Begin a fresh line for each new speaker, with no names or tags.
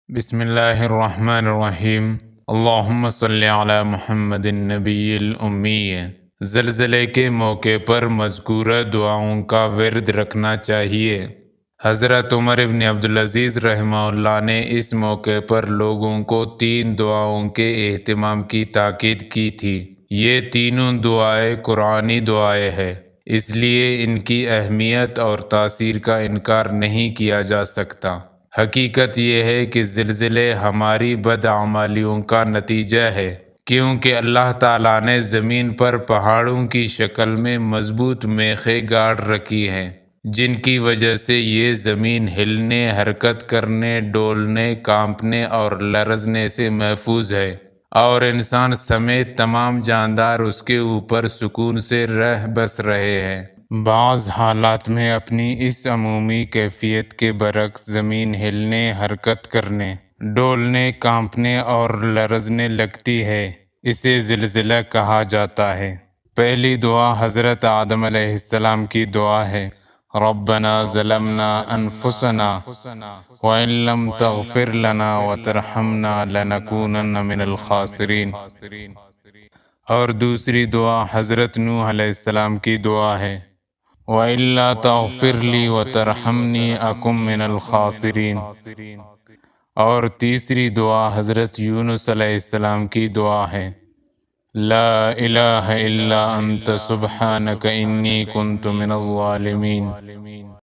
بسم اللہ الرحمن الرحیم۔ اللہم صلی علی محمد النبی الامی۔ زلزلے کے موقع پر مذکورہ دعاؤں کا ورد رکھنا چاہیے۔ حضرت عمر بن عبدالعزیز رحمہ اللہ نے اس موقع پر لوگوں کو 3 دعاؤں کے اہتمام کی تاکید کی تھی۔ یہ تینوں دعائیں قرآنی دعائیں ہیں، اس لیے ان کی اہمیت اور تاثیر کا انکار نہیں کیا جا سکتا۔ حقیقت یہ ہے کہ زلزلے ہماری بدعمالیوں کا نتیجہ ہے، کیونکہ اللہ تعالیٰ نے زمین پر پہاڑوں کی شکل میں مضبوط میخیں گاڑ رکھی ہیں، جن کی وجہ سے یہ زمین ہلنے، حرکت کرنے، ڈولنے، کانپنے اور لرزنے سے محفوظ ہے، اور انسان سمیت تمام جاندار اس کے اوپر سکون سے رہ بس رہے ہیں۔ بعض حالات میں اپنی اس عمومی کیفیت کے برعکس زمین ہلنے، حرکت کرنے، ڈولنے، کانپنے اور لرزنے لگتی ہے۔ اسے زلزلہ کہا جاتا ہے۔ پہلی دعا حضرت آدم علیہ السلام کی دعا ہے، ربنا ظلمنا انفسنا وان لم تغفر لنا وترحمنا لنکونن من الخاسرین۔ اور دوسری دعا حضرت نوح علیہ السلام کی دعا ہے، وَإِلَّا تَغْفِرْ لِي وَتَرْحَمْنِي أَكُن مِّنَ الْخَاسِرِينَ۔ اور تیسری دعا حضرت یونس علیہ السلام کی دعا ہے، لا الہ الا انت سبحانک انی کنت من الظالمین۔